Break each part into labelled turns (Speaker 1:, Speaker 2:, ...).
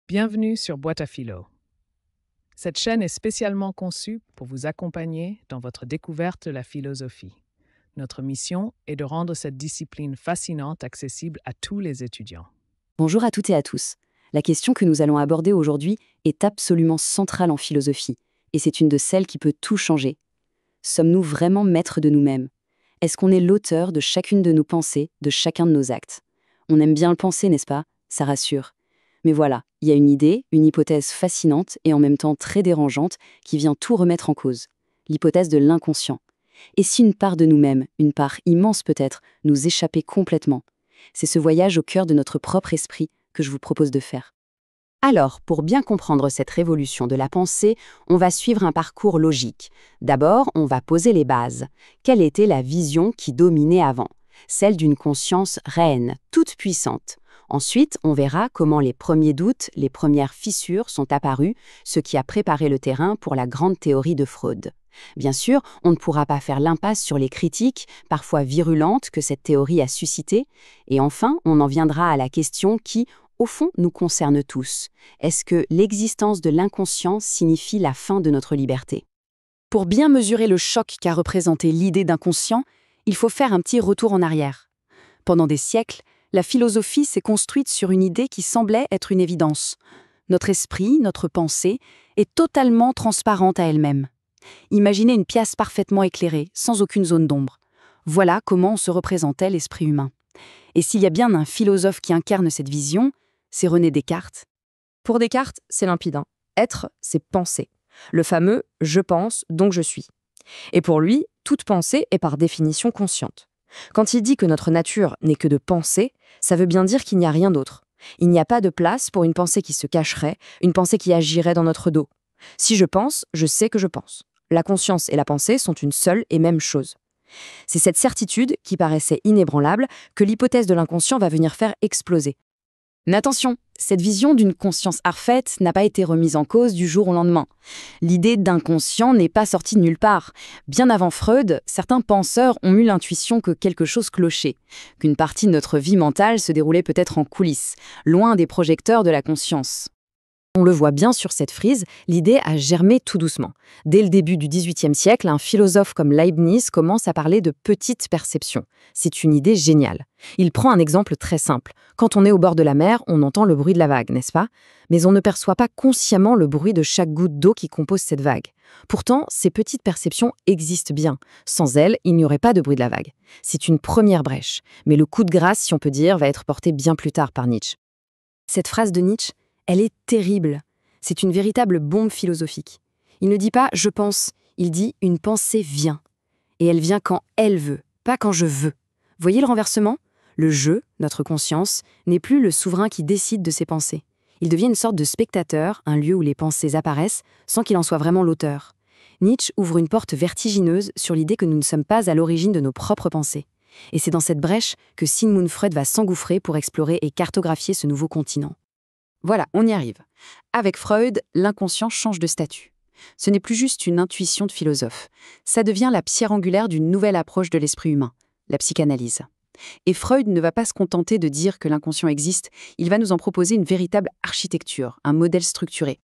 Speaker 1: Bienvenue sur Boîte à Philo. Cette chaîne est spécialement conçue pour vous accompagner dans votre découverte de la philosophie. Notre mission est de rendre cette discipline fascinante accessible à tous les étudiants.
Speaker 2: Bonjour à toutes et à tous. La question que nous allons aborder aujourd'hui est absolument centrale en philosophie, et c'est une de celles qui peut tout changer. Sommes-nous vraiment maîtres de nous-mêmes? Est-ce qu'on est l'auteur de chacune de nos pensées, de chacun de nos actes? On aime bien le penser, n'est-ce pas? Ça rassure. Mais voilà, il y a une idée, une hypothèse fascinante et en même temps très dérangeante qui vient tout remettre en cause. L'hypothèse de l'inconscient. Et si une part de nous-mêmes, une part immense peut-être, nous échappait complètement? C'est ce voyage au cœur de notre propre esprit que je vous propose de faire. Alors, pour bien comprendre cette révolution de la pensée, on va suivre un parcours logique. D'abord, on va poser les bases. Quelle était la vision qui dominait avant? Celle d'une conscience reine, toute puissante. Ensuite, on verra comment les premiers doutes, les premières fissures sont apparus, ce qui a préparé le terrain pour la grande théorie de Freud. Bien sûr, on ne pourra pas faire l'impasse sur les critiques, parfois virulentes, que cette théorie a suscitées. Et enfin, on en viendra à la question qui, au fond, nous concerne tous. Est-ce que l'existence de l'inconscient signifie la fin de notre liberté? Pour bien mesurer le choc qu'a représenté l'idée d'inconscient, il faut faire un petit retour en arrière. Pendant des siècles, la philosophie s'est construite sur une idée qui semblait être une évidence. Notre esprit, notre pensée, est totalement transparente à elle-même. Imaginez une pièce parfaitement éclairée, sans aucune zone d'ombre. Voilà comment se représentait l'esprit humain. Et s'il y a bien un philosophe qui incarne cette vision, c'est René Descartes.
Speaker 3: Pour Descartes, c'est limpide. Être, c'est penser. Le fameux « je pense, donc je suis ». Et pour lui, toute pensée est par définition consciente. Quand il dit que notre nature n'est que de penser, ça veut bien dire qu'il n'y a rien d'autre. Il n'y a pas de place pour une pensée qui se cacherait, une pensée qui agirait dans notre dos. Si je pense, je sais que je pense. La conscience et la pensée sont une seule et même chose. C'est cette certitude, qui paraissait inébranlable, que l'hypothèse de l'inconscient va venir faire exploser.
Speaker 2: Mais attention, cette vision d'une conscience parfaite n'a pas été remise en cause du jour au lendemain. L'idée d'inconscient n'est pas sortie de nulle part. Bien avant Freud, certains penseurs ont eu l'intuition que quelque chose clochait, qu'une partie de notre vie mentale se déroulait peut-être en coulisses, loin des projecteurs de la conscience. On le voit bien sur cette frise, l'idée a germé tout doucement. Dès le début du XVIIIe siècle, un philosophe comme Leibniz commence à parler de petite perception. C'est une idée géniale. Il prend un exemple très simple. Quand on est au bord de la mer, on entend le bruit de la vague, n'est-ce pas? Mais on ne perçoit pas consciemment le bruit de chaque goutte d'eau qui compose cette vague. Pourtant, ces petites perceptions existent bien. Sans elles, il n'y aurait pas de bruit de la vague. C'est une première brèche. Mais le coup de grâce, si on peut dire, va être porté bien plus tard par Nietzsche. Cette phrase de Nietzsche, elle est terrible. C'est une véritable bombe philosophique. Il ne dit pas « je pense », il dit « une pensée vient ». Et elle vient quand elle veut, pas quand je veux. Voyez le renversement? Le je, notre conscience, n'est plus le souverain qui décide de ses pensées. Il devient une sorte de spectateur, un lieu où les pensées apparaissent, sans qu'il en soit vraiment l'auteur. Nietzsche ouvre une porte vertigineuse sur l'idée que nous ne sommes pas à l'origine de nos propres pensées. Et c'est dans cette brèche que Sigmund Freud va s'engouffrer pour explorer et cartographier ce nouveau continent. Voilà, on y arrive. Avec Freud, l'inconscient change de statut. Ce n'est plus juste une intuition de philosophe. Ça devient la pierre angulaire d'une nouvelle approche de l'esprit humain, la psychanalyse. Et Freud ne va pas se contenter de dire que l'inconscient existe, il va nous en proposer une véritable architecture, un modèle structuré.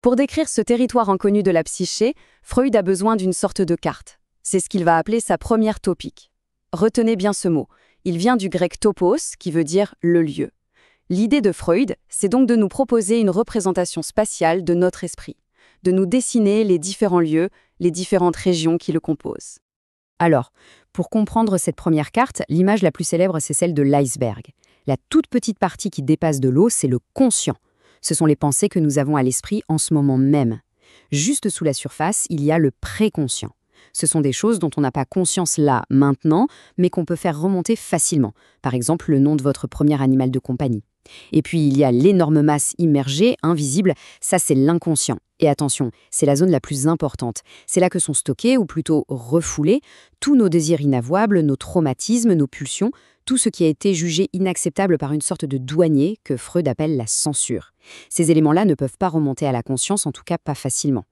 Speaker 2: Pour décrire ce territoire inconnu de la psyché, Freud a besoin d'une sorte de carte. C'est ce qu'il va appeler sa première topique. Retenez bien ce mot. Il vient du grec topos, qui veut dire « le lieu ». L'idée de Freud, c'est donc de nous proposer une représentation spatiale de notre esprit, de nous dessiner les différents lieux, les différentes régions qui le composent. Alors, pour comprendre cette première carte, l'image la plus célèbre, c'est celle de l'iceberg. La toute petite partie qui dépasse de l'eau, c'est le conscient. Ce sont les pensées que nous avons à l'esprit en ce moment même. Juste sous la surface, il y a le préconscient. Ce sont des choses dont on n'a pas conscience là, maintenant, mais qu'on peut faire remonter facilement. Par exemple, le nom de votre premier animal de compagnie. Et puis, il y a l'énorme masse immergée, invisible, ça c'est l'inconscient. Et attention, c'est la zone la plus importante. C'est là que sont stockés, ou plutôt refoulés, tous nos désirs inavouables, nos traumatismes, nos pulsions, tout ce qui a été jugé inacceptable par une sorte de douanier que Freud appelle la censure. Ces éléments-là ne peuvent pas remonter à la conscience, en tout cas pas facilement.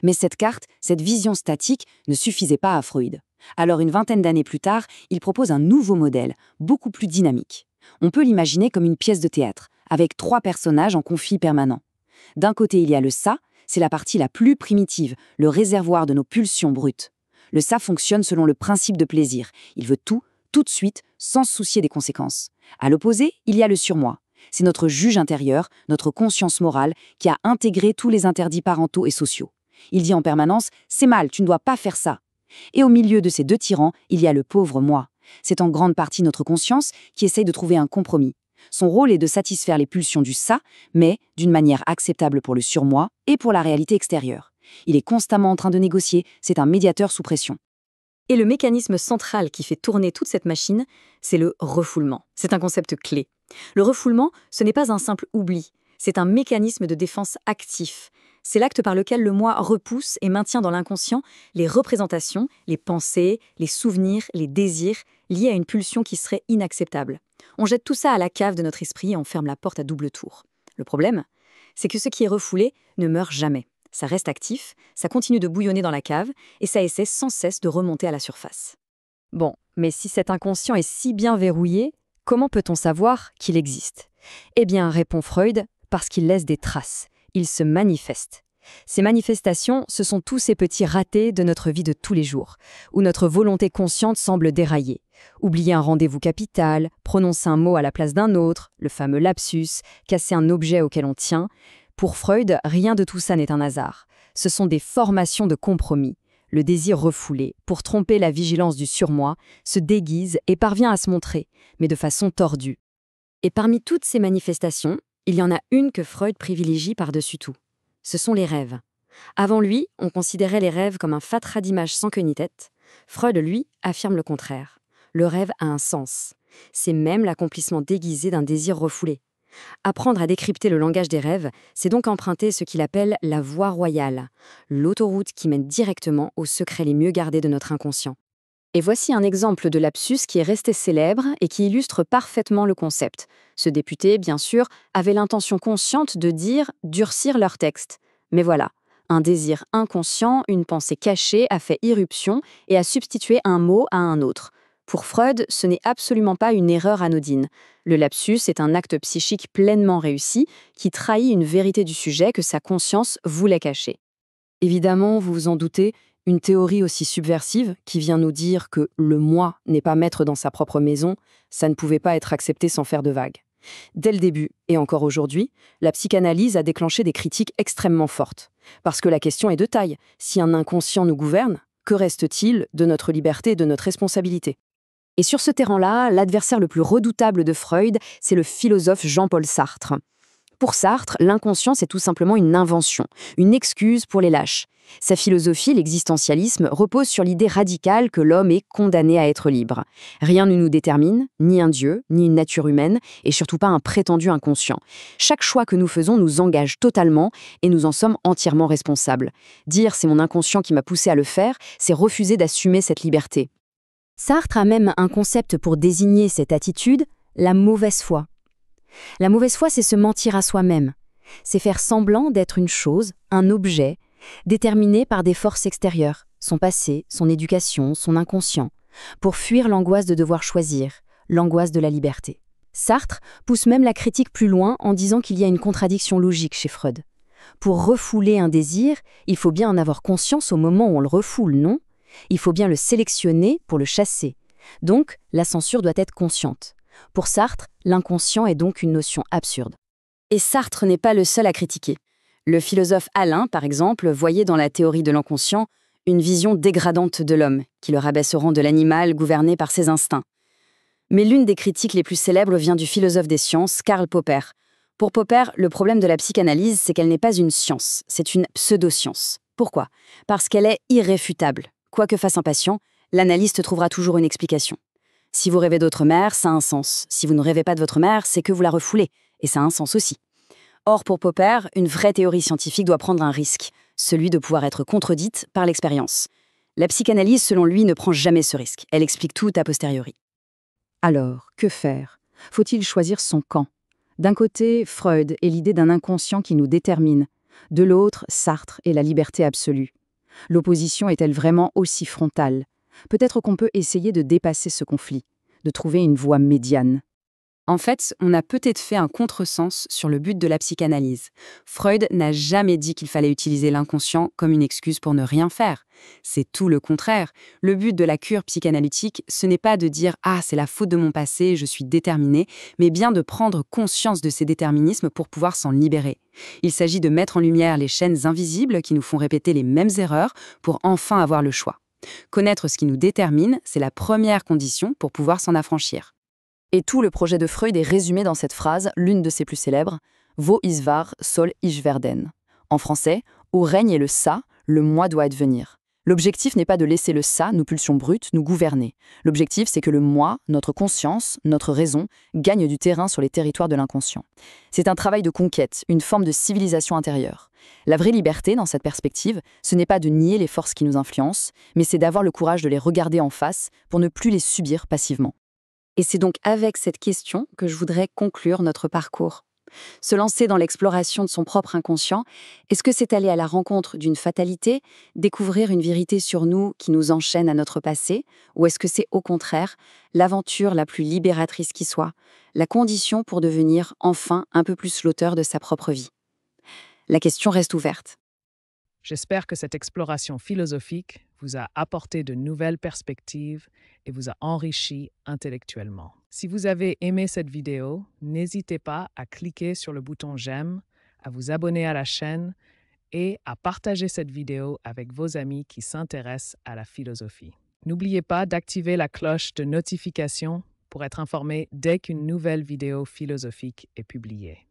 Speaker 2: Mais cette carte, cette vision statique, ne suffisait pas à Freud. Alors une vingtaine d'années plus tard, il propose un nouveau modèle, beaucoup plus dynamique. On peut l'imaginer comme une pièce de théâtre, avec 3 personnages en conflit permanent. D'un côté, il y a le ça, c'est la partie la plus primitive, le réservoir de nos pulsions brutes. Le ça fonctionne selon le principe de plaisir. Il veut tout de suite, sans se soucier des conséquences. À l'opposé, il y a le surmoi. C'est notre juge intérieur, notre conscience morale, qui a intégré tous les interdits parentaux et sociaux. Il dit en permanence « c'est mal, tu ne dois pas faire ça ». Et au milieu de ces 2 tyrans, il y a le pauvre moi. C'est en grande partie notre conscience qui essaye de trouver un compromis. Son rôle est de satisfaire les pulsions du ça, mais d'une manière acceptable pour le surmoi et pour la réalité extérieure. Il est constamment en train de négocier, c'est un médiateur sous pression.
Speaker 3: Et le mécanisme central qui fait tourner toute cette machine, c'est le refoulement. C'est un concept clé. Le refoulement, ce n'est pas un simple oubli, c'est un mécanisme de défense actif. C'est l'acte par lequel le moi repousse et maintient dans l'inconscient les représentations, les pensées, les souvenirs, les désirs liés à une pulsion qui serait inacceptable. On jette tout ça à la cave de notre esprit et on ferme la porte à double tour. Le problème, c'est que ce qui est refoulé ne meurt jamais. Ça reste actif, ça continue de bouillonner dans la cave et ça essaie sans cesse de remonter à la surface. Bon, mais si cet inconscient est si bien verrouillé, comment peut-on savoir qu'il existe? Eh bien, répond Freud, parce qu'il laisse des traces. Il se manifeste. Ces manifestations, ce sont tous ces petits ratés de notre vie de tous les jours, où notre volonté consciente semble dérailler. Oublier un rendez-vous capital, prononcer un mot à la place d'un autre, le fameux lapsus, casser un objet auquel on tient. Pour Freud, rien de tout ça n'est un hasard. Ce sont des formations de compromis. Le désir refoulé, pour tromper la vigilance du surmoi, se déguise et parvient à se montrer, mais de façon tordue. Et parmi toutes ces manifestations, il y en a une que Freud privilégie par-dessus tout. Ce sont les rêves. Avant lui, on considérait les rêves comme un fatras d'images sans queue ni tête. Freud, lui, affirme le contraire. Le rêve a un sens. C'est même l'accomplissement déguisé d'un désir refoulé. Apprendre à décrypter le langage des rêves, c'est donc emprunter ce qu'il appelle la voie royale, l'autoroute qui mène directement aux secrets les mieux gardés de notre inconscient. Et voici un exemple de lapsus qui est resté célèbre et qui illustre parfaitement le concept. Ce député, bien sûr, avait l'intention consciente de durcir leur texte. Mais voilà, un désir inconscient, une pensée cachée a fait irruption et a substitué un mot à un autre. Pour Freud, ce n'est absolument pas une erreur anodine. Le lapsus est un acte psychique pleinement réussi qui trahit une vérité du sujet que sa conscience voulait cacher. Évidemment, vous vous en doutez, une théorie aussi subversive qui vient nous dire que le moi n'est pas maître dans sa propre maison, ça ne pouvait pas être accepté sans faire de vagues. Dès le début, et encore aujourd'hui, la psychanalyse a déclenché des critiques extrêmement fortes. Parce que la question est de taille. Si un inconscient nous gouverne, que reste-t-il de notre liberté et de notre responsabilité ? Et sur ce terrain-là, l'adversaire le plus redoutable de Freud, c'est le philosophe Jean-Paul Sartre. Pour Sartre, l'inconscient, c'est tout simplement une invention, une excuse pour les lâches. Sa philosophie, l'existentialisme, repose sur l'idée radicale que l'homme est condamné à être libre. Rien ne nous détermine, ni un dieu, ni une nature humaine, et surtout pas un prétendu inconscient. Chaque choix que nous faisons nous engage totalement, et nous en sommes entièrement responsables. Dire « c'est mon inconscient qui m'a poussé à le faire », c'est refuser d'assumer cette liberté. Sartre a même un concept pour désigner cette attitude, la mauvaise foi. La mauvaise foi, c'est se mentir à soi-même. C'est faire semblant d'être une chose, un objet, déterminé par des forces extérieures, son passé, son éducation, son inconscient, pour fuir l'angoisse de devoir choisir, l'angoisse de la liberté. Sartre pousse même la critique plus loin en disant qu'il y a une contradiction logique chez Freud. Pour refouler un désir, il faut bien en avoir conscience au moment où on le refoule, non ? Il faut bien le sélectionner pour le chasser. Donc, la censure doit être consciente. Pour Sartre, l'inconscient est donc une notion absurde. Et Sartre n'est pas le seul à critiquer. Le philosophe Alain, par exemple, voyait dans la théorie de l'inconscient une vision dégradante de l'homme, qui le rabaisse au rang de l'animal gouverné par ses instincts. Mais l'une des critiques les plus célèbres vient du philosophe des sciences, Karl Popper. Pour Popper, le problème de la psychanalyse, c'est qu'elle n'est pas une science, c'est une pseudo-science. Pourquoi ? Parce qu'elle est irréfutable. Quoi que fasse un patient, l'analyste trouvera toujours une explication. Si vous rêvez d'autre mère, ça a un sens. Si vous ne rêvez pas de votre mère, c'est que vous la refoulez. Et ça a un sens aussi. Or, pour Popper, une vraie théorie scientifique doit prendre un risque, celui de pouvoir être contredite par l'expérience. La psychanalyse, selon lui, ne prend jamais ce risque. Elle explique tout a posteriori. Alors, que faire ? Faut-il choisir son camp ? D'un côté, Freud et l'idée d'un inconscient qui nous détermine. De l'autre, Sartre et la liberté absolue. L'opposition est-elle vraiment aussi frontale ? Peut-être qu'on peut essayer de dépasser ce conflit, de trouver une voie médiane.
Speaker 2: En fait, on a peut-être fait un contresens sur le but de la psychanalyse. Freud n'a jamais dit qu'il fallait utiliser l'inconscient comme une excuse pour ne rien faire. C'est tout le contraire. Le but de la cure psychanalytique, ce n'est pas de dire « Ah, c'est la faute de mon passé, je suis déterminé », mais bien de prendre conscience de ces déterminismes pour pouvoir s'en libérer. Il s'agit de mettre en lumière les chaînes invisibles qui nous font répéter les mêmes erreurs pour enfin avoir le choix. Connaître ce qui nous détermine, c'est la première condition pour pouvoir s'en affranchir.
Speaker 3: Et tout le projet de Freud est résumé dans cette phrase, l'une de ses plus célèbres, Wo is wahr, soll ich werden. En français, où règne le ça, le moi doit advenir. L'objectif n'est pas de laisser le ça, nos pulsions brutes, nous gouverner. L'objectif, c'est que le moi, notre conscience, notre raison, gagne du terrain sur les territoires de l'inconscient. C'est un travail de conquête, une forme de civilisation intérieure. La vraie liberté, dans cette perspective, ce n'est pas de nier les forces qui nous influencent, mais c'est d'avoir le courage de les regarder en face pour ne plus les subir passivement. Et c'est donc avec cette question que je voudrais conclure notre parcours. Se lancer dans l'exploration de son propre inconscient, est-ce que c'est aller à la rencontre d'une fatalité, découvrir une vérité sur nous qui nous enchaîne à notre passé, ou est-ce que c'est au contraire l'aventure la plus libératrice qui soit, la condition pour devenir enfin un peu plus l'auteur de sa propre vie? La question reste ouverte.
Speaker 1: J'espère que cette exploration philosophique vous a apporté de nouvelles perspectives et vous a enrichi intellectuellement. Si vous avez aimé cette vidéo, n'hésitez pas à cliquer sur le bouton j'aime, à vous abonner à la chaîne et à partager cette vidéo avec vos amis qui s'intéressent à la philosophie. N'oubliez pas d'activer la cloche de notification pour être informé dès qu'une nouvelle vidéo philosophique est publiée.